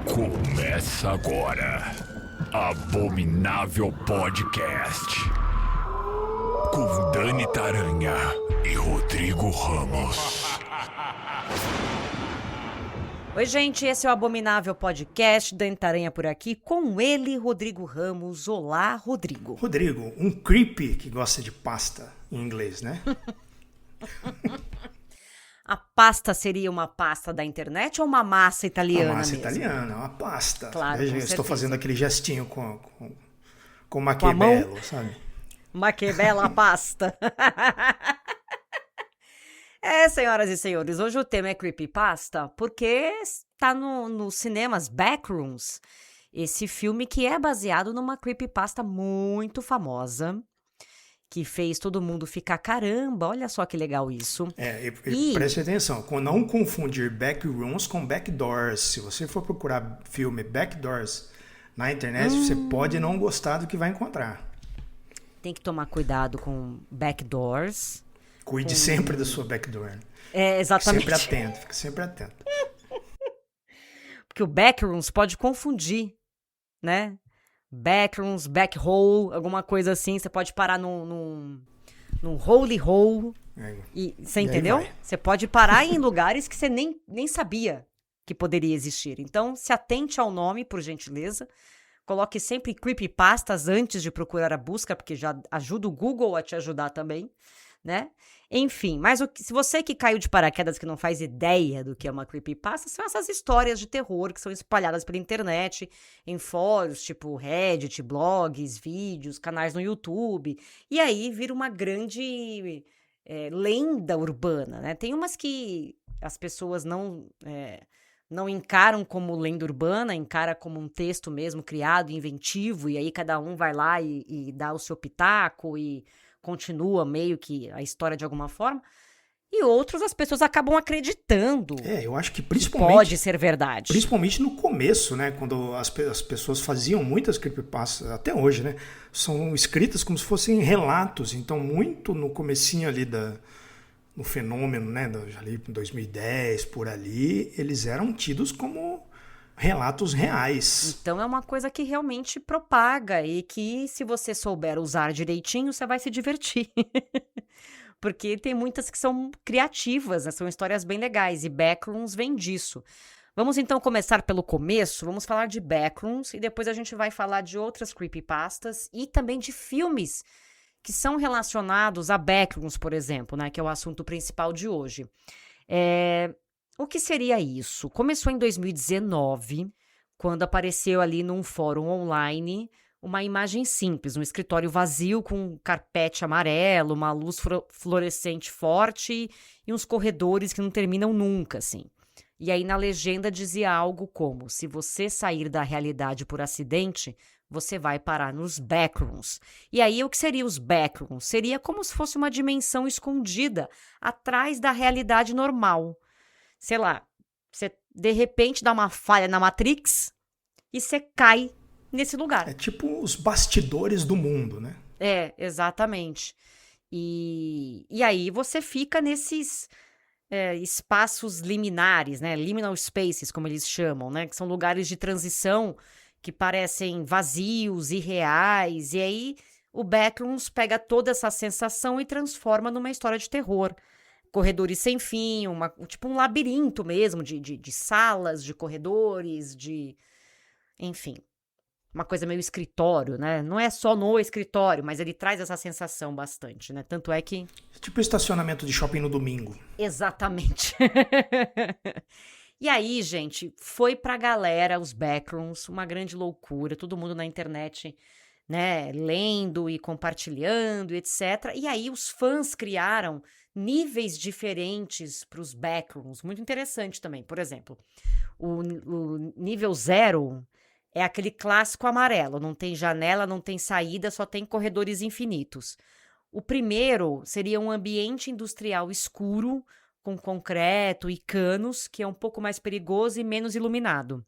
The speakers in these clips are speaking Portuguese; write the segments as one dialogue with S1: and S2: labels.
S1: Começa agora, Abominável Podcast, com Dani Taranha e Rodrigo Ramos.
S2: Oi, gente, esse é o Abominável Podcast, Dani Taranha por aqui, com ele, Rodrigo Ramos. Olá, Rodrigo.
S3: Rodrigo, um creepy que gosta de pasta, em inglês, né?
S2: A pasta seria uma pasta da internet ou uma massa italiana
S3: Uma massa
S2: mesmo?
S3: italiana, uma pasta.
S2: Claro,
S3: Veja,
S2: com
S3: eu estou
S2: certeza.
S3: fazendo aquele gestinho com
S2: Com a
S3: Maquiavello, sabe?
S2: Ma que bela pasta. Senhoras e senhores, hoje o tema é creepypasta, porque está nos cinemas Backrooms, esse filme que é baseado numa creepypasta muito famosa, que fez todo mundo ficar, caramba, olha só que legal isso.
S3: E preste atenção, não confundir Backrooms com Backdoors. Se você for procurar filme Backdoors na internet, você pode não gostar do que vai encontrar.
S2: Tem que tomar cuidado com backdoors.
S3: Cuide sempre da sua backdoor.
S2: Exatamente.
S3: Fique sempre atento.
S2: Porque o Backrooms pode confundir, né? Backrooms, backhole, alguma coisa assim. Você pode parar num holy hole. E você entendeu? Você pode parar em lugares que você nem sabia que poderia existir. Então, se atente ao nome, por gentileza. Coloque sempre creepypastas antes de procurar a busca, porque já ajuda o Google a te ajudar também, né? Enfim, mas se você que caiu de paraquedas que não faz ideia do que é uma creepypasta, são essas histórias de terror que são espalhadas pela internet, em fóruns tipo Reddit, blogs, vídeos, canais no YouTube, e aí vira uma grande lenda urbana, né? Tem umas que as pessoas não encaram como lenda urbana, encara como um texto mesmo criado, inventivo, e aí cada um vai lá e dá o seu pitaco e continua meio que a história de alguma forma. E outros as pessoas acabam acreditando.
S3: Eu acho que
S2: que pode ser verdade.
S3: Principalmente no começo, né? Quando as pessoas faziam muitas creepypastas, até hoje, né? São escritas como se fossem relatos. Então, muito no comecinho ali no fenômeno, né? Ali em 2010, por ali, eles eram tidos como relatos reais.
S2: Então é uma coisa que realmente propaga e que, se você souber usar direitinho, você vai se divertir. Porque tem muitas que são criativas, né? São histórias bem legais e Backrooms vem disso. Vamos então começar pelo começo, vamos falar de Backrooms e depois a gente vai falar de outras creepypastas e também de filmes que são relacionados a Backrooms, por exemplo, né? Que é o assunto principal de hoje. O que seria isso? Começou em 2019, quando apareceu ali num fórum online uma imagem simples, um escritório vazio com um carpete amarelo, uma luz fluorescente forte e uns corredores que não terminam nunca, assim. E aí na legenda dizia algo como: se você sair da realidade por acidente, você vai parar nos Backrooms. E aí o que seria os Backrooms? Seria como se fosse uma dimensão escondida atrás da realidade normal. Sei lá, você de repente dá uma falha na Matrix e você cai nesse lugar.
S3: É tipo os bastidores do mundo, né?
S2: Exatamente. E aí você fica nesses espaços liminares, né? Liminal spaces, como eles chamam, né? Que são lugares de transição que parecem vazios, irreais. E aí o Backrooms pega toda essa sensação e transforma numa história de terror. Corredores sem fim, tipo um labirinto mesmo, de salas, de corredores, enfim, uma coisa meio escritório, né? Não é só no escritório, mas ele traz essa sensação bastante, né? Tanto é que...
S3: Tipo estacionamento de shopping no domingo.
S2: Exatamente. E aí, gente, foi pra galera os Backrooms, uma grande loucura, todo mundo na internet, né, lendo e compartilhando, etc. E aí os fãs criaram níveis diferentes para os Backrooms, muito interessante também. Por exemplo, o nível 0 é aquele clássico amarelo, não tem janela, não tem saída, só tem corredores infinitos. O primeiro seria um ambiente industrial escuro, com concreto e canos, que é um pouco mais perigoso e menos iluminado.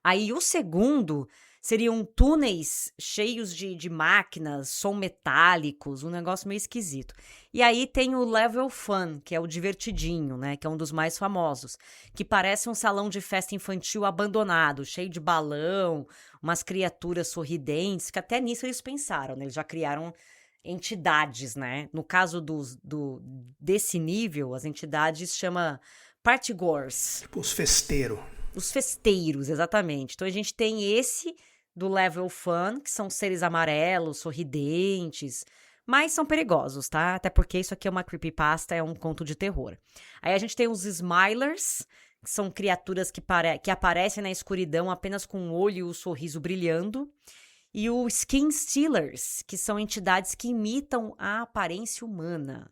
S2: Aí o segundo Seriam túneis cheios de máquinas, som metálicos, um negócio meio esquisito. E aí tem o Level Fun, que é o divertidinho, né? Que é um dos mais famosos. Que parece um salão de festa infantil abandonado, cheio de balão, umas criaturas sorridentes, que até nisso eles pensaram, né? Eles já criaram entidades, né? No caso desse nível, as entidades chama Partygoers.
S3: Tipo os festeiros.
S2: Os festeiros, exatamente. Então a gente tem esse do Level Fun, que são seres amarelos, sorridentes, mas são perigosos, tá? Até porque isso aqui é uma creepypasta, é um conto de terror. Aí a gente tem os Smilers, que são criaturas que aparecem na escuridão apenas com o olho e o sorriso brilhando. E os Skin Stealers, que são entidades que imitam a aparência humana.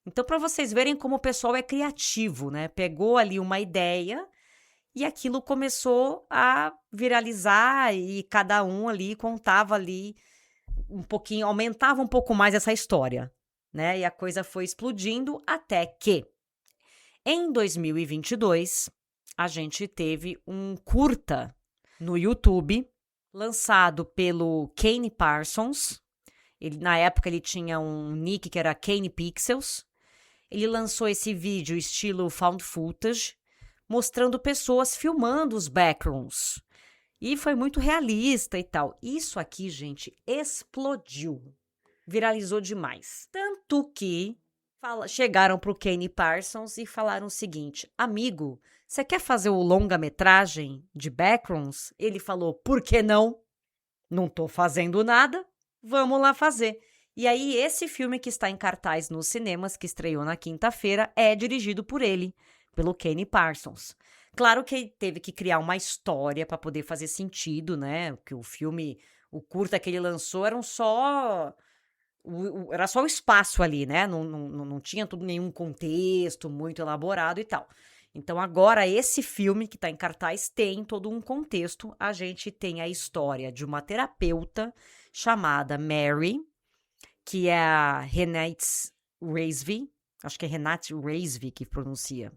S2: Então, para vocês verem como o pessoal é criativo, né? Pegou ali uma ideia e aquilo começou a viralizar e cada um ali contava ali um pouquinho, aumentava um pouco mais essa história, né? E a coisa foi explodindo até que, em 2022, a gente teve um curta no YouTube lançado pelo Kane Parsons. Na época ele tinha um nick que era Kane Pixels. Ele lançou esse vídeo estilo found footage, mostrando pessoas filmando os backrooms. E foi muito realista e tal. Isso aqui, gente, explodiu. Viralizou demais. Tanto que chegaram pro Kane Parsons e falaram o seguinte: amigo, você quer fazer o longa-metragem de backrooms? Ele falou, por que não? Não tô fazendo nada, vamos lá fazer. E aí, esse filme que está em cartaz nos cinemas, que estreou na quinta-feira, é dirigido por ele, pelo Kane Parsons. Claro que ele teve que criar uma história para poder fazer sentido, né? Porque o filme, o curta que ele lançou era só o espaço ali, né? Não tinha nenhum contexto muito elaborado e tal. Então, agora, esse filme que está em cartaz tem todo um contexto. A gente tem a história de uma terapeuta chamada Mary, que é a Renate Reinsve, acho que é Renate Reinsve que pronuncia.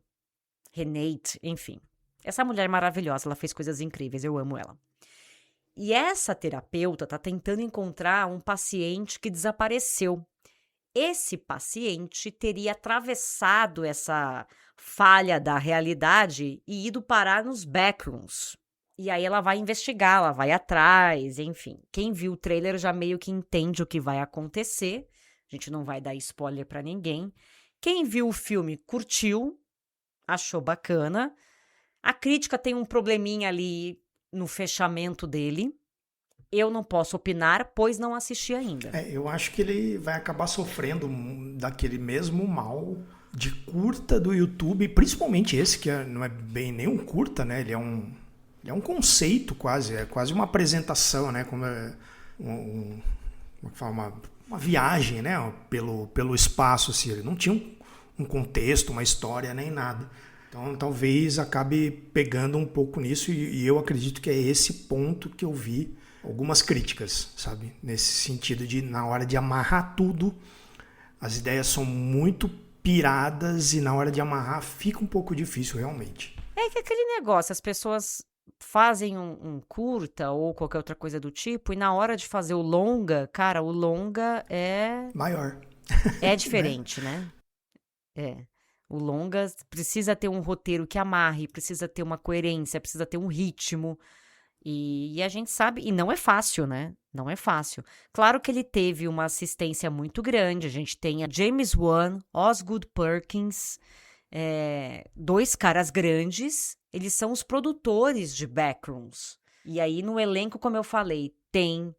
S2: Renate, enfim. Essa mulher é maravilhosa, ela fez coisas incríveis, eu amo ela. E essa terapeuta está tentando encontrar um paciente que desapareceu. Esse paciente teria atravessado essa falha da realidade e ido parar nos backrooms. E aí ela vai investigar, ela vai atrás, enfim. Quem viu o trailer já meio que entende o que vai acontecer. A gente não vai dar spoiler pra ninguém. Quem viu o filme curtiu, achou bacana. A crítica tem um probleminha ali no fechamento dele. Eu não posso opinar, pois não assisti ainda.
S3: Eu acho que ele vai acabar sofrendo daquele mesmo mal de curta do YouTube, principalmente esse, que não é bem nem um curta, né? Ele é um conceito quase, é quase uma apresentação, né? Como é uma viagem, né? Pelo espaço, assim. Ele não tinha um contexto, uma história, nem nada. Então, talvez acabe pegando um pouco nisso e eu acredito que é esse ponto que eu vi algumas críticas, sabe? Nesse sentido de, na hora de amarrar tudo, as ideias são muito piradas e na hora de amarrar fica um pouco difícil, realmente.
S2: É que aquele negócio, as pessoas fazem um curta ou qualquer outra coisa do tipo, e na hora de fazer o longa, cara, o longa é...
S3: maior.
S2: É diferente, né? O longa precisa ter um roteiro que amarre, precisa ter uma coerência, precisa ter um ritmo. E a gente sabe, e não é fácil, né? Não é fácil. Claro que ele teve uma assistência muito grande. A gente tem a James Wan, Osgood Perkins, dois caras grandes. Eles são os produtores de Backrooms. E aí, no elenco, como eu falei, tem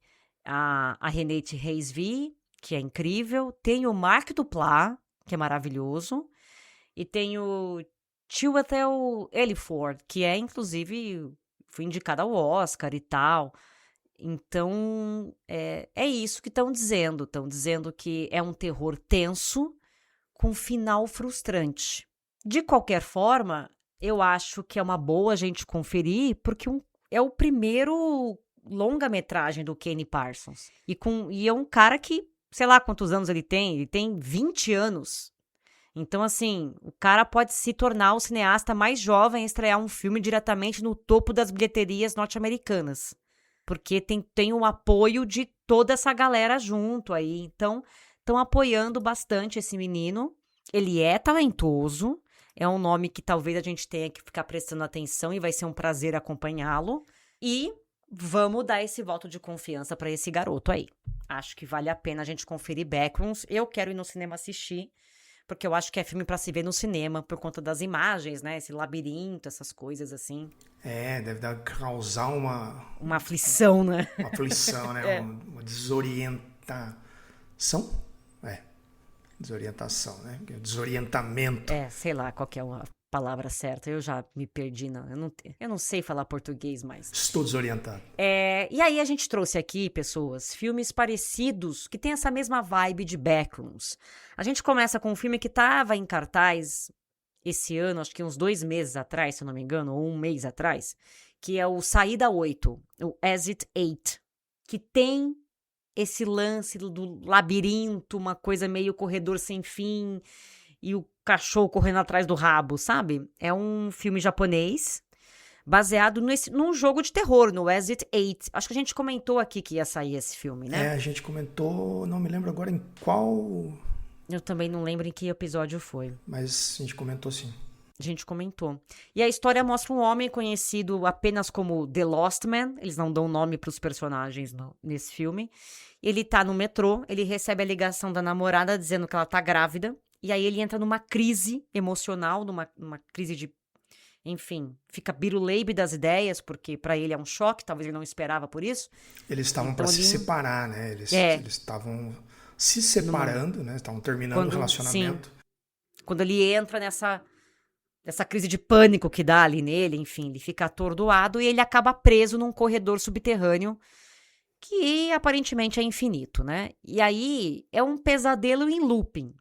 S2: a Renate Reinsve, que é incrível. Tem o Mark Duplass, que é maravilhoso. E tem o Chiwetel Ejiofor, que é, inclusive... foi indicada ao Oscar e tal. Então, é isso que estão dizendo. Estão dizendo que é um terror tenso com final frustrante. De qualquer forma, eu acho que é uma boa a gente conferir, porque é o primeiro longa-metragem do Kane Parsons. E é um cara que, sei lá quantos anos ele tem 20 anos. Então, assim, o cara pode se tornar o cineasta mais jovem a estrear um filme diretamente no topo das bilheterias norte-americanas. porque tem o apoio de toda essa galera junto aí. Então, estão apoiando bastante esse menino. Ele é talentoso, é um nome que talvez a gente tenha que ficar prestando atenção e vai ser um prazer acompanhá-lo. E vamos dar esse voto de confiança para esse garoto aí. Acho que vale a pena a gente conferir Backrooms. Eu quero ir no cinema assistir, porque eu acho que é filme para se ver no cinema, por conta das imagens, né? Esse labirinto, essas coisas assim.
S3: Deve causar
S2: uma aflição, né?
S3: Uma aflição, né? Uma desorientação. Desorientação, né? Desorientamento.
S2: Sei lá qual que é a palavra certa. Eu já me perdi, não. Eu não sei falar português mais.
S3: Estou desorientado.
S2: E aí a gente trouxe aqui, pessoas, filmes parecidos que tem essa mesma vibe de Backrooms. A gente começa com um filme que estava em cartaz esse ano, acho que uns 2 meses atrás, se eu não me engano, ou 1 mês atrás, que é o Saída 8, o Exit 8, que tem esse lance do labirinto, uma coisa meio corredor sem fim, e o cachorro correndo atrás do rabo, sabe? É um filme japonês, baseado num jogo de terror, no Exit 8. Acho que a gente comentou aqui que ia sair esse filme, né?
S3: A gente comentou, não me lembro agora em qual...
S2: Eu também não lembro em que episódio foi.
S3: Mas a gente comentou sim.
S2: A gente comentou. E a história mostra um homem conhecido apenas como The Lost Man. Eles não dão nome para os personagens nesse filme. Ele tá no metrô, ele recebe a ligação da namorada dizendo que ela tá grávida. E aí ele entra numa crise emocional, numa crise de... Enfim, fica biruleibe das ideias, porque para ele é um choque, talvez ele não esperava por isso.
S3: Eles estavam para se separar, né? Eles estavam se separando, né? Estavam terminando o relacionamento.
S2: Sim. Quando ele entra nessa crise de pânico que dá ali nele, enfim, ele fica atordoado e ele acaba preso num corredor subterrâneo que aparentemente é infinito, né? E aí é um pesadelo em looping.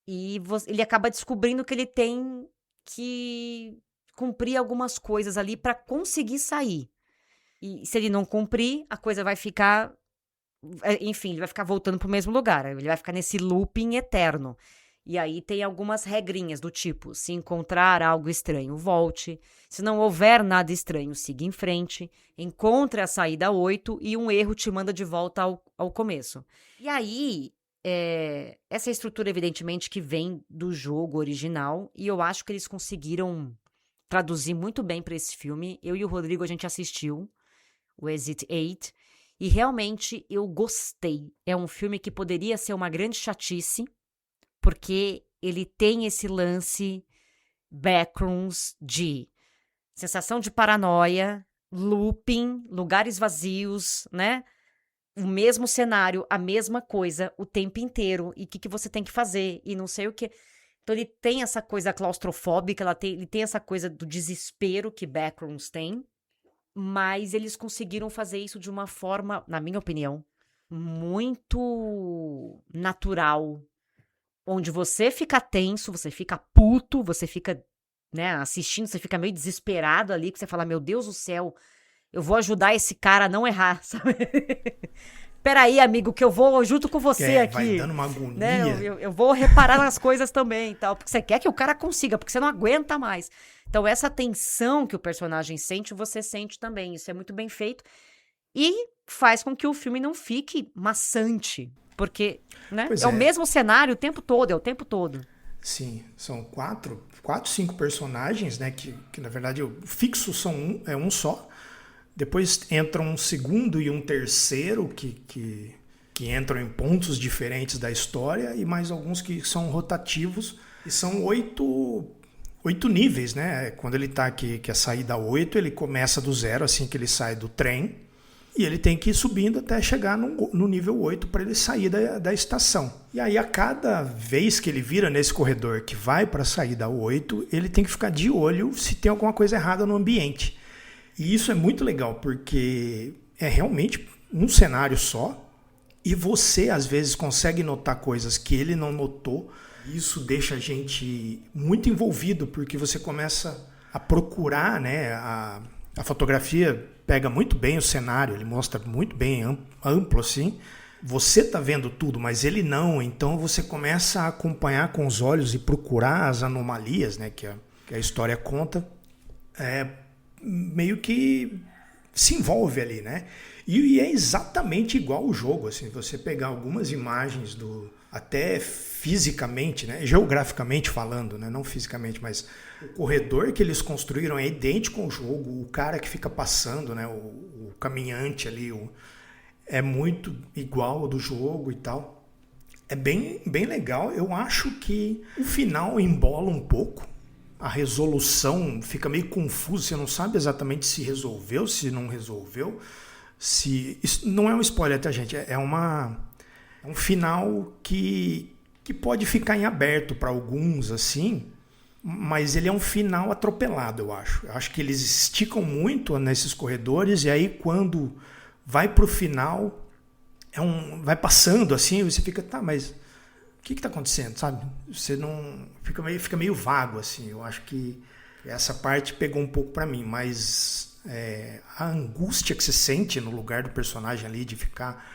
S2: E ele acaba descobrindo que ele tem que cumprir algumas coisas ali para conseguir sair. E se ele não cumprir, a coisa vai ficar... Enfim, ele vai ficar voltando pro mesmo lugar. Ele vai ficar nesse looping eterno. E aí tem algumas regrinhas do tipo, se encontrar algo estranho, volte. Se não houver nada estranho, siga em frente. Encontre a saída 8 e um erro te manda de volta ao começo. E aí, essa estrutura evidentemente que vem do jogo original. E eu acho que eles conseguiram traduzir muito bem para esse filme. Eu e o Rodrigo, a gente assistiu o Exit 8. E realmente eu gostei. É um filme que poderia ser uma grande chatice, porque ele tem esse lance Backrooms de sensação de paranoia, looping, lugares vazios, né? O mesmo cenário, a mesma coisa o tempo inteiro. E o que você tem que fazer? E não sei o que. Então ele tem essa coisa claustrofóbica, ele tem essa coisa do desespero que Backrooms tem. Mas eles conseguiram fazer isso de uma forma, na minha opinião, muito natural. Onde você fica tenso, você fica puto, você fica, né, assistindo, você fica meio desesperado ali, que você fala, meu Deus do céu, eu vou ajudar esse cara a não errar, sabe? Peraí, amigo, que eu vou junto com você aqui.
S3: Vai dando uma agonia.
S2: Né? Eu vou reparar nas coisas também e tal, porque você quer que o cara consiga, porque você não aguenta mais. Então, essa tensão que o personagem sente, você sente também. Isso é muito bem feito. E faz com que o filme não fique maçante. Porque, né? É o mesmo cenário o tempo todo, é o tempo todo.
S3: Sim, são 5 personagens, né? Que na verdade, o fixo é um só. Depois entra um segundo e um terceiro que entram em pontos diferentes da história. E mais alguns que são rotativos. E são 8 níveis, né? Quando ele tá aqui, que é a saída 8, ele começa do 0, assim que ele sai do trem. E ele tem que ir subindo até chegar no nível 8 para ele sair da estação. E aí, a cada vez que ele vira nesse corredor que vai para a saída 8, ele tem que ficar de olho se tem alguma coisa errada no ambiente. E isso é muito legal, porque é realmente um cenário só. E você, às vezes, consegue notar coisas que ele não notou. Isso deixa a gente muito envolvido, porque você começa a procurar, né? A fotografia pega muito bem o cenário, ele mostra muito bem, amplo assim. Você tá vendo tudo, mas ele não. Então você começa a acompanhar com os olhos e procurar as anomalias, né? Que a história conta. Meio que se envolve ali, né? E é exatamente igual o jogo, assim, você pegar algumas imagens até fisicamente, né? Geograficamente falando, né? Não fisicamente, mas o corredor que eles construíram é idêntico ao jogo, o cara que fica passando, né? O caminhante ali, é muito igual ao do jogo e tal. É bem, bem legal. Eu acho que o final embola um pouco. A resolução fica meio confusa. Você não sabe exatamente se resolveu, se não resolveu. Isso não é um spoiler, tá, gente? É um final que pode ficar em aberto para alguns, assim. Mas ele é um final atropelado, eu acho. Eu acho que eles esticam muito nesses corredores. E aí, quando vai pro final, vai passando assim, você fica, tá, mas o que está acontecendo, sabe? Você não fica meio vago assim. Eu acho que essa parte pegou um pouco para mim, mas a angústia que você sente no lugar do personagem ali, de ficar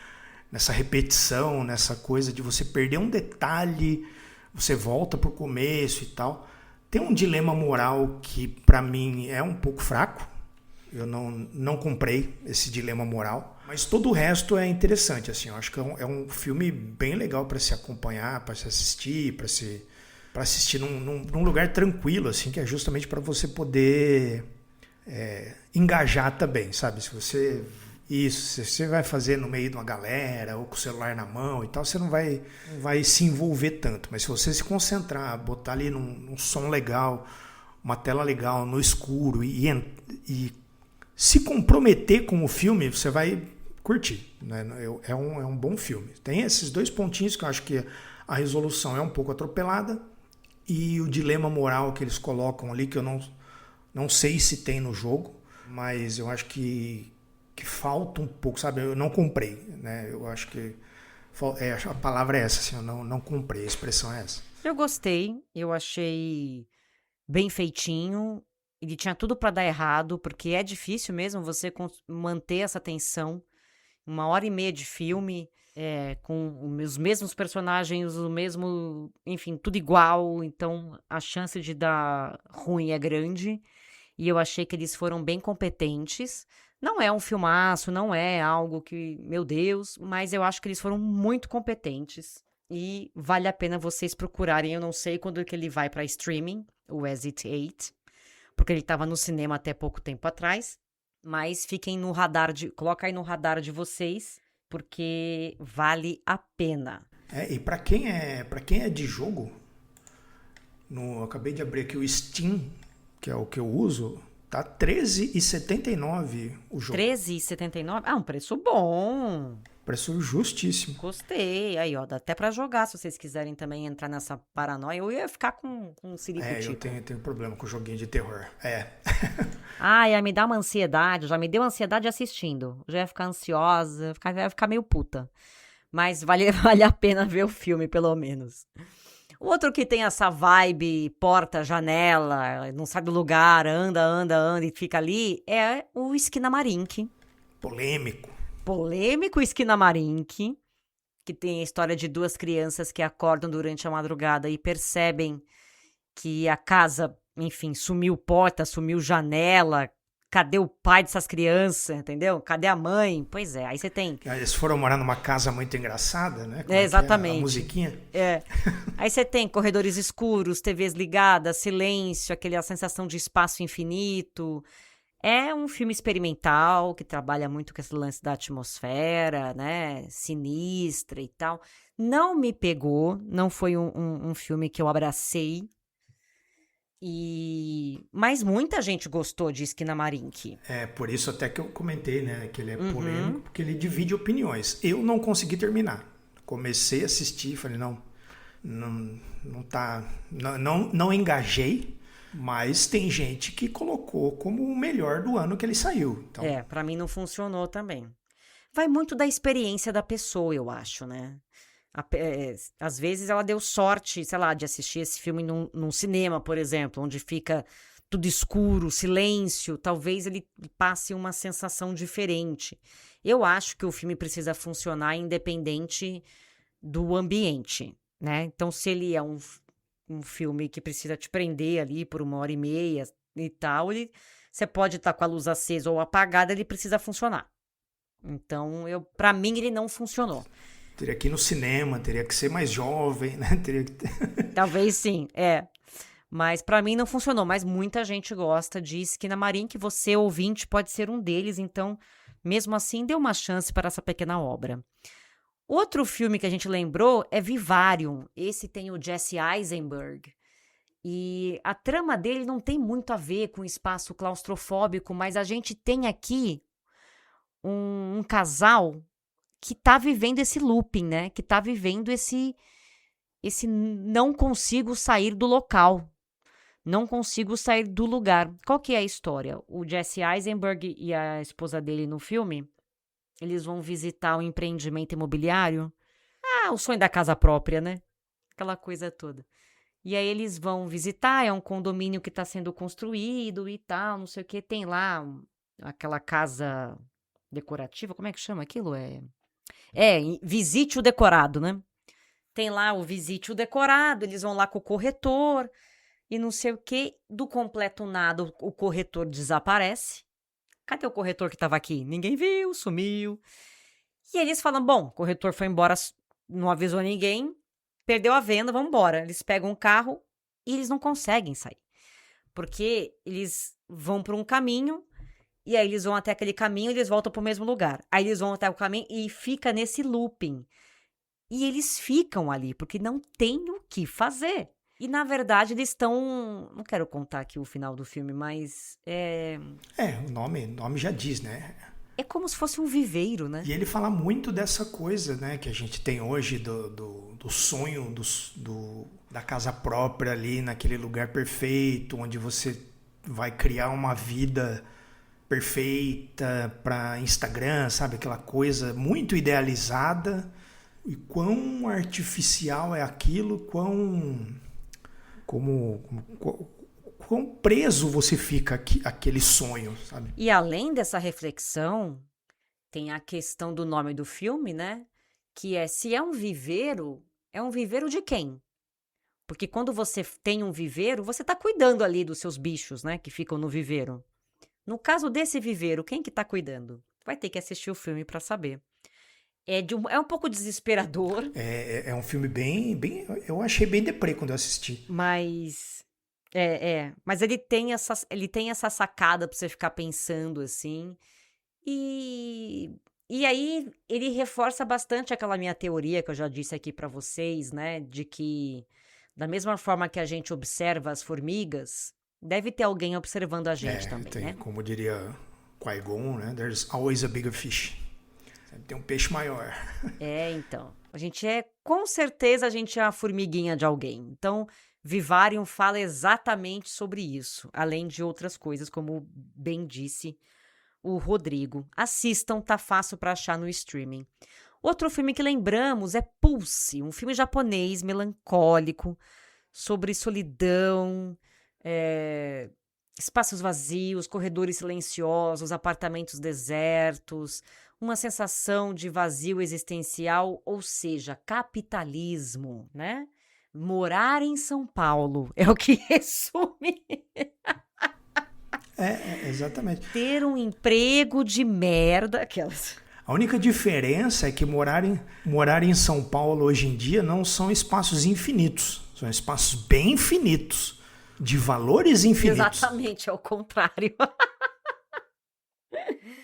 S3: nessa repetição, nessa coisa de você perder um detalhe, você volta pro começo e tal. Tem um dilema moral que para mim é um pouco fraco. Eu não comprei esse dilema moral. Mas todo o resto é interessante, assim. Eu acho que é um filme bem legal para se acompanhar, para se assistir, para assistir num lugar tranquilo, assim, que é justamente para você poder engajar também, sabe? Se você vai fazer no meio de uma galera ou com o celular na mão e tal, você não vai se envolver tanto. Mas se você se concentrar, botar ali num som legal, uma tela legal, no escuro e se comprometer com o filme, você vai curtir, né? É um bom filme. Tem esses dois pontinhos que eu acho que a resolução é um pouco atropelada e o dilema moral que eles colocam ali, que eu não sei se tem no jogo, mas eu acho que falta um pouco, sabe? Eu não comprei, né? Eu acho que a palavra é essa, assim, eu não comprei, a expressão é essa.
S2: Eu gostei, eu achei bem feitinho. Ele tinha tudo para dar errado, porque é difícil mesmo você manter essa tensão. 1h30 de filme, com os mesmos personagens, o mesmo, enfim, tudo igual. Então, a chance de dar ruim é grande. E eu achei que eles foram bem competentes. Não é um filmaço, não é algo que, meu Deus, mas eu acho que eles foram muito competentes. E vale a pena vocês procurarem. Eu não sei quando que ele vai para streaming, o Exit 8. Porque ele estava no cinema até pouco tempo atrás, mas fiquem no radar, coloca aí no radar de vocês, porque vale a pena.
S3: E para quem é de jogo, eu acabei de abrir aqui o Steam, que é o que eu uso, tá R$13,79 o jogo.
S2: R$13,79? Um preço bom.
S3: Preço justíssimo.
S2: Gostei. Aí, ó, dá até pra jogar, se vocês quiserem também entrar nessa paranoia. Eu ia ficar com um siricutico.
S3: Eu tenho problema com joguinho de terror.
S2: Ia me dar uma ansiedade, já me deu ansiedade assistindo. Já ia ficar ansiosa, ia ficar meio puta. Mas vale a pena ver o filme, pelo menos. O outro que tem essa vibe, porta, janela, não sai do lugar, anda e fica ali, é o Skinamarink. Polêmico Skinamarink, que tem a história de duas crianças que acordam durante a madrugada e percebem que a casa, enfim, sumiu porta, sumiu janela. Cadê o pai dessas crianças, entendeu? Cadê a mãe? Pois é, aí você tem...
S3: Eles foram morar numa casa muito engraçada, né?
S2: Exatamente.
S3: A musiquinha.
S2: Aí você tem corredores escuros, TVs ligadas, silêncio, aquela sensação de espaço infinito. É um filme experimental que trabalha muito com esse lance da atmosfera, né? Sinistra e tal. Não me pegou, não foi um filme que eu abracei. Mas muita gente gostou de Skinamarink.
S3: Por isso até que eu comentei, né? Que ele é polêmico, porque ele divide opiniões. Eu não consegui terminar. Comecei a assistir, falei, não engajei. Mas tem gente que colocou como o melhor do ano que ele saiu. Então...
S2: pra mim não funcionou também. Vai muito da experiência da pessoa, eu acho, né? Às vezes ela deu sorte, sei lá, de assistir esse filme num cinema, por exemplo, onde fica tudo escuro, silêncio. Talvez ele passe uma sensação diferente. Eu acho que o filme precisa funcionar independente do ambiente, né? Então, se ele é um filme que precisa te prender ali por 1h30 e tal, você pode estar com a luz acesa ou apagada, ele precisa funcionar. Então, para mim, ele não funcionou.
S3: Teria que ir no cinema, teria que ser mais jovem, né? Teria que...
S2: Talvez sim, Mas para mim não funcionou, mas muita gente gosta, diz que na Marim que você, ouvinte, pode ser um deles, então, mesmo assim, dê uma chance para essa pequena obra. Outro filme que a gente lembrou é Vivarium. Esse tem o Jesse Eisenberg. E a trama dele não tem muito a ver com espaço claustrofóbico, mas a gente tem aqui um casal que tá vivendo esse looping, né? Que tá vivendo esse não consigo sair do local. Não consigo sair do lugar. Qual que é a história? O Jesse Eisenberg e a esposa dele no filme, eles vão visitar um empreendimento imobiliário. O sonho da casa própria, né? Aquela coisa toda. E aí eles vão visitar, é um condomínio que está sendo construído e tal, não sei o que. Tem lá aquela casa decorativa, como é que chama aquilo? Visite o decorado, né? Tem lá o visite o decorado, eles vão lá com o corretor e não sei o que. Do completo nada, o corretor desaparece. Cadê o corretor que estava aqui? Ninguém viu, sumiu. E eles falam, bom, o corretor foi embora, não avisou ninguém, perdeu a venda, vamos embora. Eles pegam um carro e eles não conseguem sair. Porque eles vão por um caminho e aí eles vão até aquele caminho e eles voltam para o mesmo lugar. Aí eles vão até o caminho e fica nesse looping. E eles ficam ali porque não tem o que fazer. E, na verdade, eles estão... Não quero contar aqui o final do filme, mas...
S3: o nome já diz, né?
S2: É como se fosse um viveiro, né?
S3: E ele fala muito dessa coisa, né, que a gente tem hoje do sonho da casa própria ali, naquele lugar perfeito, onde você vai criar uma vida perfeita para Instagram, sabe? Aquela coisa muito idealizada. E quão artificial é aquilo, quão preso você fica àquele sonho, sabe?
S2: E além dessa reflexão, tem a questão do nome do filme, né? Que se é um viveiro de quem? Porque quando você tem um viveiro, você está cuidando ali dos seus bichos, né? Que ficam no viveiro. No caso desse viveiro, quem que está cuidando? Vai ter que assistir o filme para saber. É um pouco desesperador.
S3: É um filme bem... Eu achei bem deprê quando eu assisti.
S2: Mas... Mas ele tem essa sacada pra você ficar pensando, assim. E aí ele reforça bastante aquela minha teoria que eu já disse aqui pra vocês, né? De que, da mesma forma que a gente observa as formigas, deve ter alguém observando a gente também, né?
S3: Como diria Qui-Gon, né? There's always a bigger fish. Tem um peixe maior.
S2: Então. Com certeza a gente é a formiguinha de alguém. Então, Vivarium fala exatamente sobre isso. Além de outras coisas, como bem disse o Rodrigo. Assistam, tá fácil para achar no streaming. Outro filme que lembramos é Pulse, um filme japonês melancólico sobre solidão, espaços vazios, corredores silenciosos, apartamentos desertos, uma sensação de vazio existencial, ou seja, capitalismo, né? Morar em São Paulo é o que resume.
S3: Exatamente.
S2: Ter um emprego de merda, aquelas.
S3: A única diferença é que morar em São Paulo hoje em dia não são espaços infinitos, são espaços bem finitos, de valores infinitos.
S2: Exatamente, é o contrário.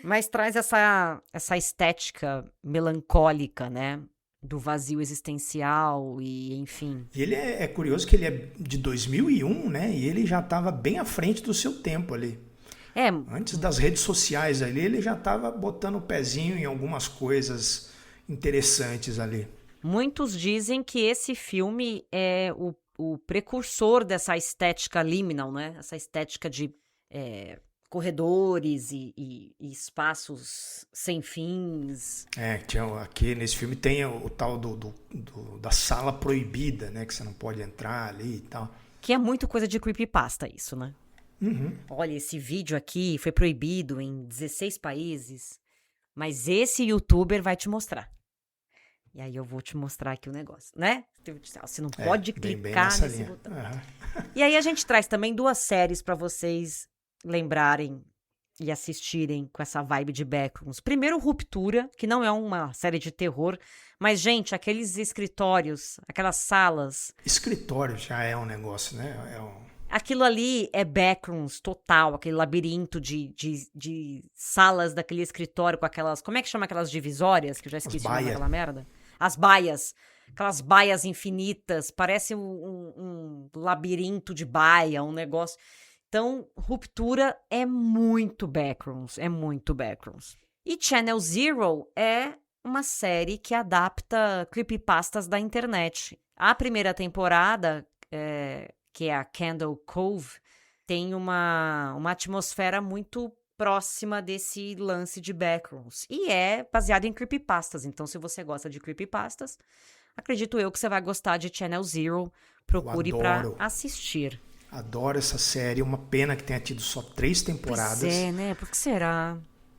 S2: Mas traz essa estética melancólica, né? Do vazio existencial e enfim.
S3: E ele é curioso que ele é de 2001, né? E ele já estava bem à frente do seu tempo ali. Antes das redes sociais ali, ele já estava botando o pezinho em algumas coisas interessantes ali.
S2: Muitos dizem que esse filme é o precursor dessa estética liminal, né? Essa estética de corredores e espaços sem fins.
S3: Aqui nesse filme tem o tal da sala proibida, né? Que você não pode entrar ali e tal.
S2: Que é muito coisa de creepypasta isso, né?
S3: Uhum.
S2: Olha, esse vídeo aqui foi proibido em 16 países, mas esse youtuber vai te mostrar. E aí eu vou te mostrar aqui o negócio, né? Você não pode clicar nesse botão. Uhum. E aí a gente traz também 2 séries para vocês lembrarem e assistirem com essa vibe de Backrooms. Primeiro, Ruptura, que não é uma série de terror, mas, gente, aqueles escritórios, aquelas salas...
S3: Escritório já é um negócio, né?
S2: Aquilo ali é Backrooms total, aquele labirinto de salas daquele escritório com aquelas... Como é que chama aquelas divisórias? Que eu já esqueci o nome daquela merda. As baias. Aquelas baias infinitas. Parece um labirinto de baia, um negócio... Então, Ruptura é muito Backrooms, é muito Backrooms. E Channel Zero é uma série que adapta creepypastas da internet. A primeira temporada, que é a Candle Cove, tem uma atmosfera muito próxima desse lance de Backrooms. E é baseado em creepypastas, então se você gosta de creepypastas, acredito eu que você vai gostar de Channel Zero. Procure para assistir.
S3: Adoro essa série, uma pena que tenha tido só 3 temporadas.
S2: Pois é, né? Por que será?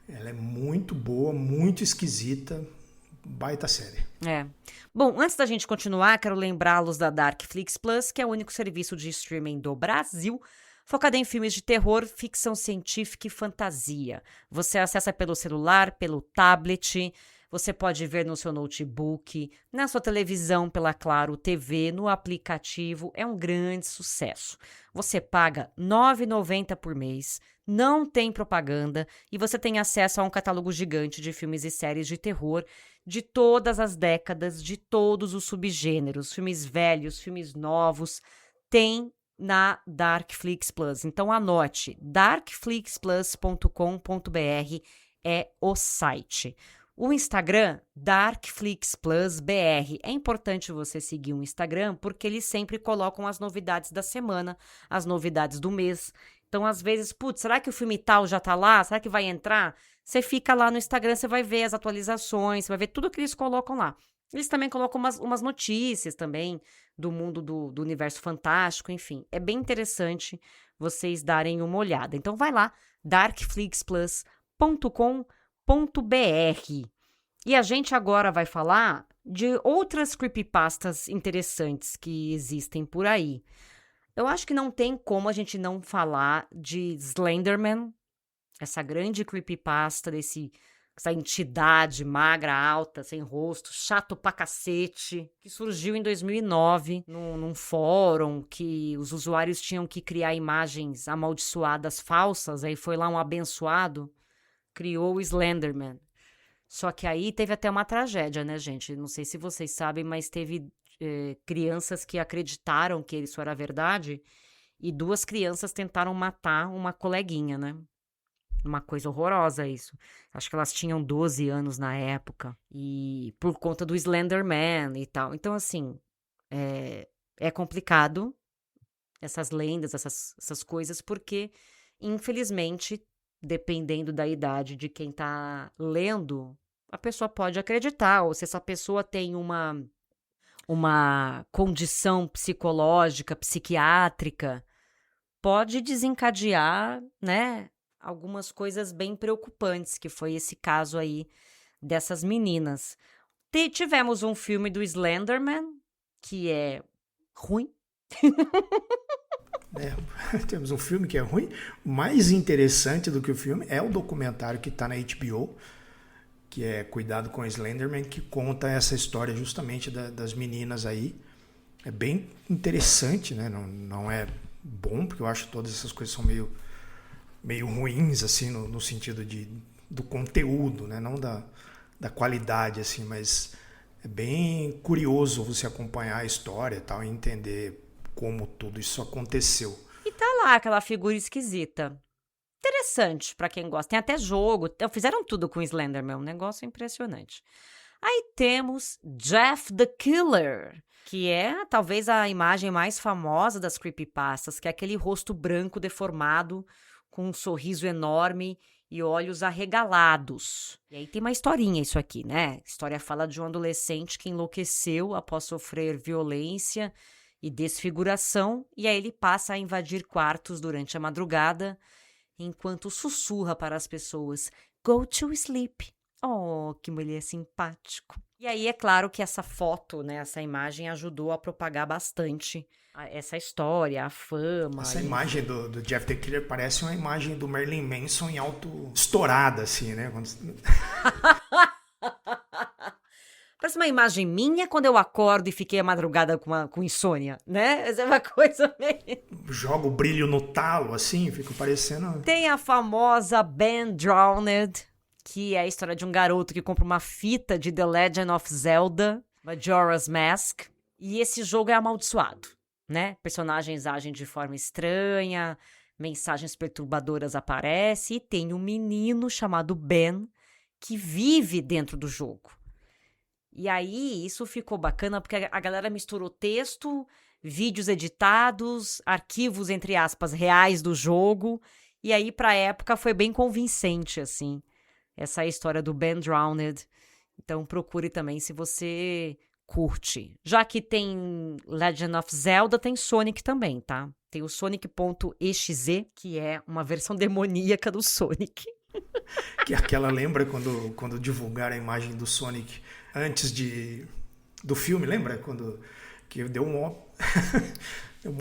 S3: Ela é muito boa, muito esquisita, baita série.
S2: Bom, antes da gente continuar, quero lembrá-los da Darkflix Plus, que é o único serviço de streaming do Brasil, focado em filmes de terror, ficção científica e fantasia. Você acessa pelo celular, pelo tablet... Você pode ver no seu notebook, na sua televisão pela Claro TV, no aplicativo. É um grande sucesso. Você paga R$ 9,90 por mês, não tem propaganda e você tem acesso a um catálogo gigante de filmes e séries de terror de todas as décadas, de todos os subgêneros, filmes velhos, filmes novos. Tem na Darkflix Plus. Então anote, darkflixplus.com.br é o site. O Instagram, DarkFlixPlusBR. É importante você seguir o Instagram porque eles sempre colocam as novidades da semana, as novidades do mês. Então, às vezes, será que o filme tal já tá lá? Será que vai entrar? Você fica lá no Instagram, você vai ver as atualizações, você vai ver tudo que eles colocam lá. Eles também colocam umas notícias também do mundo do universo fantástico, enfim. É bem interessante vocês darem uma olhada. Então, vai lá, darkflixplus.com.br. E a gente agora vai falar de outras creepypastas interessantes que existem por aí. Eu acho que não tem como a gente não falar de Slenderman, essa grande creepypasta essa entidade magra, alta, sem rosto, chato pra cacete, que surgiu em 2009 num fórum que os usuários tinham que criar imagens amaldiçoadas falsas, aí foi lá um abençoado, criou o Slenderman. Só que aí teve até uma tragédia, né, gente? Não sei se vocês sabem, mas teve crianças que acreditaram que isso era verdade e 2 crianças tentaram matar uma coleguinha, né? Uma coisa horrorosa isso. Acho que elas tinham 12 anos na época. E por conta do Slenderman e tal. Então, assim, é complicado essas lendas, essas coisas, porque, infelizmente, dependendo da idade de quem tá lendo, a pessoa pode acreditar, ou se essa pessoa tem uma condição psicológica, psiquiátrica, pode desencadear, né, algumas coisas bem preocupantes, que foi esse caso aí dessas meninas. Tivemos um filme do Slenderman, que é ruim.
S3: Temos um filme que é ruim. Mais interessante do que o filme é o documentário que está na HBO, que é Cuidado com o Slenderman, que conta essa história justamente das meninas aí. É bem interessante, né? Não é bom, porque eu acho que todas essas coisas são meio ruins, assim, no sentido do conteúdo, né? Não da qualidade, assim, mas é bem curioso você acompanhar a história e tal, e entender como tudo isso aconteceu.
S2: E tá lá aquela figura esquisita. Interessante pra quem gosta. Tem até jogo. Fizeram tudo com o Slenderman. Um negócio impressionante. Aí temos Jeff the Killer, que é talvez a imagem mais famosa das creepypastas, que é aquele rosto branco deformado, com um sorriso enorme e olhos arregalados. E aí tem uma historinha isso aqui, né? A história fala de um adolescente que enlouqueceu após sofrer violência e desfiguração, e aí ele passa a invadir quartos durante a madrugada, enquanto sussurra para as pessoas, "Go to sleep." Oh, que mulher simpático. E aí é claro que essa foto, né, essa imagem ajudou a propagar bastante Essa história, a fama.
S3: Essa imagem do Jeff the Killer parece uma imagem do Marilyn Manson em alto estourada, assim, né?
S2: Parece uma imagem minha quando eu acordo e fiquei a madrugada com insônia, né? Essa é uma coisa meio...
S3: Joga o brilho no talo, assim, fica parecendo...
S2: Tem a famosa Ben Drowned, que é a história de um garoto que compra uma fita de The Legend of Zelda, Majora's Mask, e esse jogo é amaldiçoado, né? Personagens agem de forma estranha, mensagens perturbadoras aparecem, e tem um menino chamado Ben que vive dentro do jogo. E aí, isso ficou bacana porque a galera misturou texto, vídeos editados, arquivos, entre aspas, reais do jogo. E aí, pra época, foi bem convincente, assim, essa história do Ben Drowned. Então, procure também se você curte. Já que tem Legend of Zelda, tem Sonic também, tá? Tem o Sonic.exe, que é uma versão demoníaca do Sonic.
S3: Que aquela lembra quando divulgaram a imagem do Sonic antes do filme, lembra? Que deu um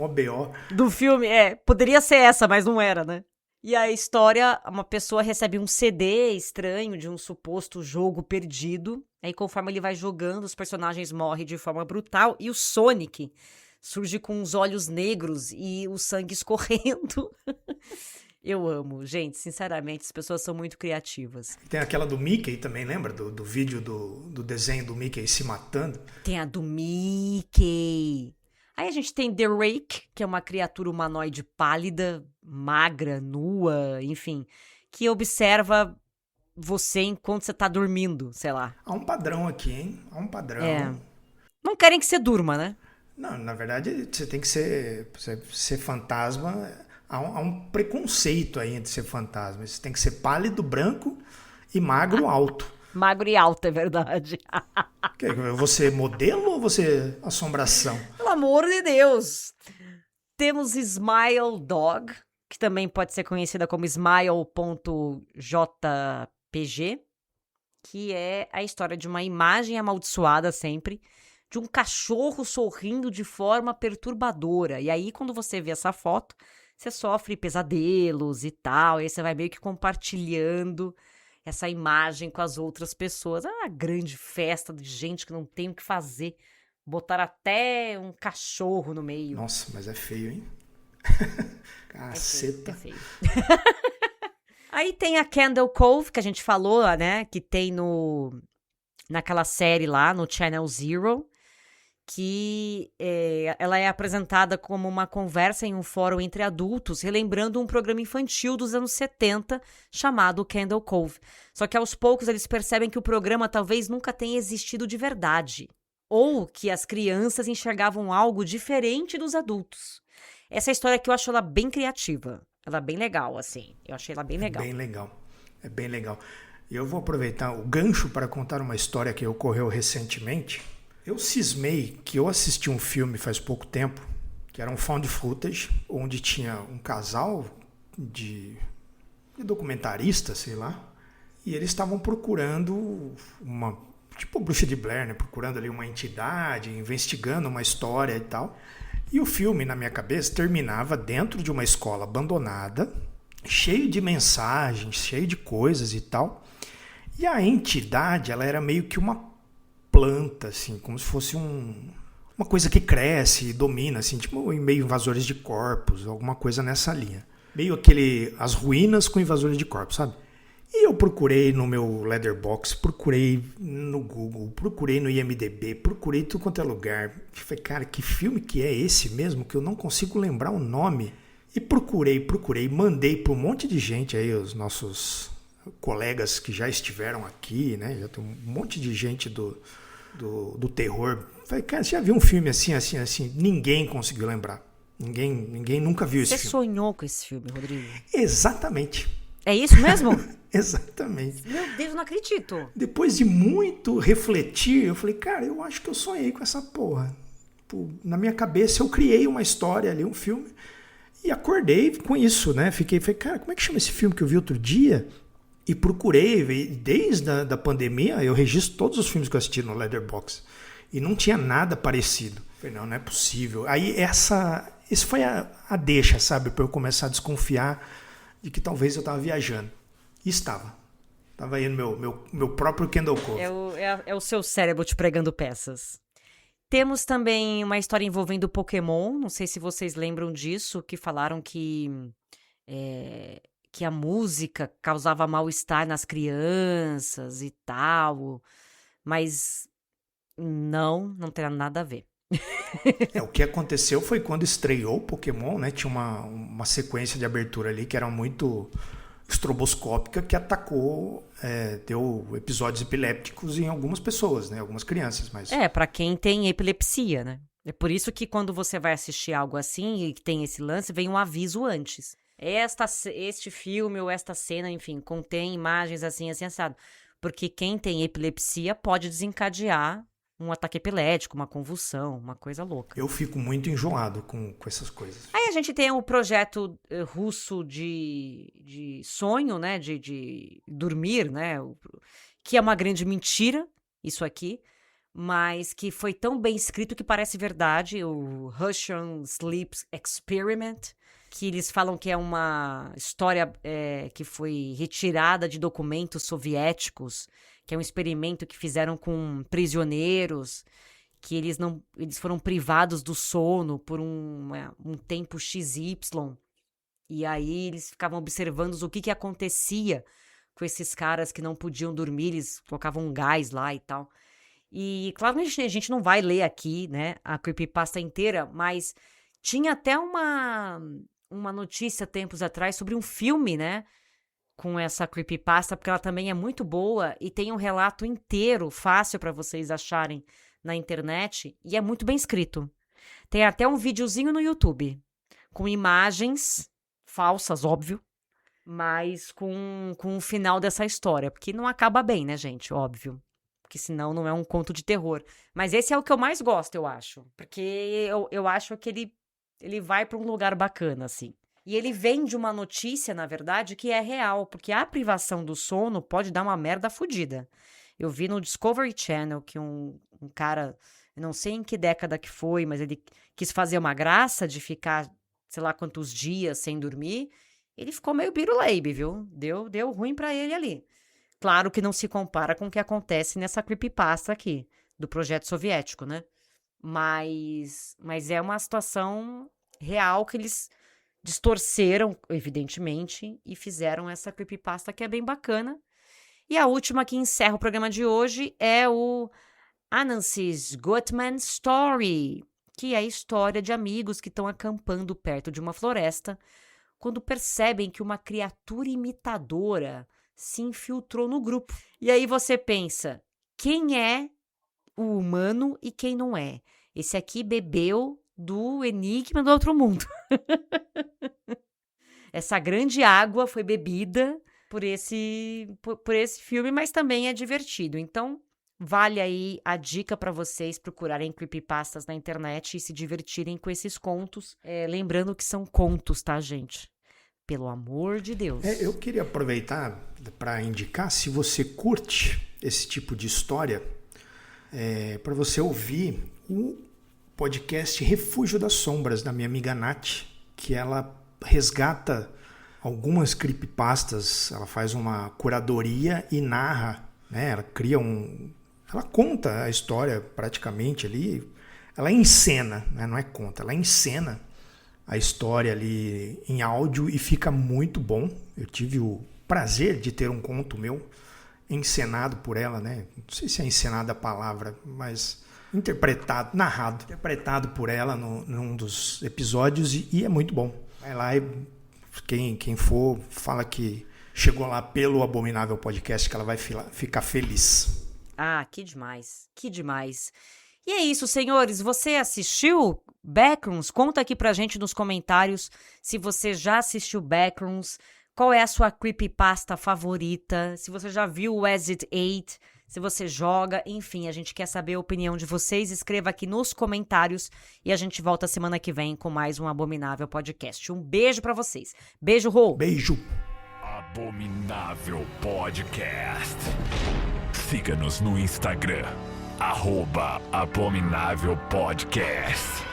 S3: BO.
S2: Do filme, poderia ser essa, mas não era, né? E a história, uma pessoa recebe um CD estranho de um suposto jogo perdido, aí conforme ele vai jogando, os personagens morrem de forma brutal, e o Sonic surge com os olhos negros e o sangue escorrendo. Eu amo, gente, sinceramente, as pessoas são muito criativas.
S3: Tem aquela do Mickey também, lembra? Do vídeo do desenho do Mickey se matando.
S2: Tem a do Mickey. Aí a gente tem The Rake, que é uma criatura humanoide pálida, magra, nua, enfim, que observa você enquanto você tá dormindo, sei lá.
S3: Há um padrão aqui, hein? Há um padrão.
S2: Não querem que você durma, né?
S3: Não, na verdade, você tem que ser fantasma. Há um preconceito aí entre ser fantasma. Você tem que ser pálido, branco e magro, alto.
S2: Magro e alto, é verdade.
S3: Você modelo ou você assombração?
S2: Pelo amor de Deus! Temos Smile Dog, que também pode ser conhecida como Smile.jpg, que é a história de uma imagem amaldiçoada sempre, de um cachorro sorrindo de forma perturbadora. E aí, quando você vê essa foto, você sofre pesadelos e tal, e aí você vai meio que compartilhando essa imagem com as outras pessoas. É uma grande festa de gente que não tem o que fazer. Botaram até um cachorro no meio.
S3: Nossa, mas é feio, hein? Caceta.
S2: É feio. Aí tem a Candle Cove, que a gente falou, né? Que tem naquela série lá, no Channel Zero, que ela é apresentada como uma conversa em um fórum entre adultos, relembrando um programa infantil dos anos 70 chamado Candle Cove. Só que aos poucos eles percebem que o programa talvez nunca tenha existido de verdade, ou que as crianças enxergavam algo diferente dos adultos. Essa história aqui eu acho ela bem criativa, ela é bem legal, assim, eu achei ela bem legal.
S3: É bem legal. E eu vou aproveitar o gancho para contar uma história que ocorreu recentemente. Eu cismei que eu assisti um filme faz pouco tempo, que era um found footage, onde tinha um casal de documentaristas, sei lá, e eles estavam procurando tipo Bruxa de Blair, né? Procurando ali uma entidade, investigando uma história e tal. E o filme, na minha cabeça, terminava dentro de uma escola abandonada, cheio de mensagens, cheio de coisas e tal. E a entidade, ela era meio que uma planta, assim, como se fosse uma coisa que cresce e domina, assim, tipo meio invasores de corpos, alguma coisa nessa linha. Meio as ruínas com invasores de corpos, sabe? E eu procurei no meu Letterboxd, procurei no Google, procurei no IMDb, procurei tudo quanto é lugar. Falei, cara, que filme que é esse mesmo, que eu não consigo lembrar o nome? E procurei, mandei para um monte de gente aí, os nossos colegas que já estiveram aqui, né? Já tem um monte de gente do terror. Falei, cara, você já viu um filme assim? Ninguém conseguiu lembrar. Ninguém nunca viu esse filme.
S2: Você sonhou com esse filme, Rodrigo?
S3: Exatamente.
S2: É isso mesmo?
S3: Exatamente.
S2: Meu Deus, não acredito.
S3: Depois de muito refletir, eu falei, cara, eu acho que eu sonhei com essa porra. Na minha cabeça eu criei uma história ali, um filme, e acordei com isso, né? Falei, cara, como é que chama esse filme que eu vi outro dia? E procurei, desde a pandemia, eu registro todos os filmes que eu assisti no Letterboxd. E não tinha nada parecido. Eu falei, não é possível. Aí isso foi a deixa, sabe? Para eu começar a desconfiar de que talvez eu estava viajando. E estava. Estava aí no meu próprio Kendall Cove.
S2: É o seu cérebro te pregando peças. Temos também uma história envolvendo Pokémon. Não sei se vocês lembram disso, que falaram que a música causava mal-estar nas crianças e tal. Mas não terá nada a ver.
S3: O que aconteceu foi quando estreou o Pokémon, né? Tinha uma sequência de abertura ali que era muito estroboscópica, que atacou, deu episódios epilépticos em algumas pessoas, né? Algumas crianças. Mas...
S2: pra quem tem epilepsia, né? É por isso que quando você vai assistir algo assim e que tem esse lance, vem um aviso antes. Este filme ou esta cena, enfim, contém imagens assim, assado. Porque quem tem epilepsia pode desencadear um ataque epilético, uma convulsão, uma coisa louca.
S3: Eu fico muito enjoado com essas coisas.
S2: Aí a gente tem o projeto russo de sonho, né? De dormir, né? Que é uma grande mentira, isso aqui. Mas que foi tão bem escrito que parece verdade. O Russian Sleep Experiment. Que eles falam que é uma história que foi retirada de documentos soviéticos, que é um experimento que fizeram com prisioneiros, que eles foram privados do sono por um tempo XY, e aí eles ficavam observando o que acontecia com esses caras que não podiam dormir, eles colocavam um gás lá e tal. E claro que a gente não vai ler aqui, né, a creepypasta inteira, mas tinha até uma notícia tempos atrás sobre um filme, né? Com essa creepypasta, porque ela também é muito boa e tem um relato inteiro, fácil para vocês acharem na internet, e é muito bem escrito. Tem até um videozinho no YouTube, com imagens falsas, óbvio, mas com o final dessa história, porque não acaba bem, né, gente? Óbvio. Porque senão não é um conto de terror. Mas esse é o que eu mais gosto, eu acho. Porque eu acho que ele vai para um lugar bacana, assim. E ele vem de uma notícia, na verdade, que é real, porque a privação do sono pode dar uma merda fodida. Eu vi no Discovery Channel que um cara, eu não sei em que década que foi, mas ele quis fazer uma graça de ficar, sei lá quantos dias sem dormir. Ele ficou meio biruleibe, viu? Deu ruim pra ele ali. Claro que não se compara com o que acontece nessa creepypasta aqui, do projeto soviético, né? Mas é uma situação real que eles distorceram, evidentemente, e fizeram essa creepypasta que é bem bacana. E a última que encerra o programa de hoje é o Anansi's Gutman Story, que é a história de amigos que estão acampando perto de uma floresta quando percebem que uma criatura imitadora se infiltrou no grupo. E aí você pensa, quem é o humano e quem não é? Esse aqui bebeu do Enigma do Outro Mundo. Essa grande água foi bebida por esse filme, mas também é divertido. Então, vale aí a dica para vocês procurarem creepypastas na internet e se divertirem com esses contos. Lembrando que são contos, tá, gente? Pelo amor de Deus.
S3: Eu queria aproveitar para indicar, se você curte esse tipo de história, para você ouvir o podcast Refúgio das Sombras, da minha amiga Nath, que ela resgata algumas creepypastas, ela faz uma curadoria e narra, né? Ela conta a história praticamente ali, ela encena, né? Não é conta, ela encena a história ali em áudio e fica muito bom. Eu tive o prazer de ter um conto meu encenado por ela, né? Não sei se é encenada a palavra, mas interpretado por ela num dos episódios e é muito bom. Vai lá e quem for, fala que chegou lá pelo Abominável Podcast, que ela vai ficar feliz.
S2: Ah, que demais, que demais. E é isso, senhores, você assistiu Backrooms? Conta aqui pra gente nos comentários se você já assistiu Backrooms, qual é a sua creepypasta favorita, se você já viu o Exit 8, se você joga, enfim, a gente quer saber a opinião de vocês, escreva aqui nos comentários e a gente volta semana que vem com mais um Abominável Podcast. Um beijo pra vocês. Beijo, Rô.
S3: Beijo.
S1: Abominável Podcast. Siga-nos no Instagram, @abominável podcast.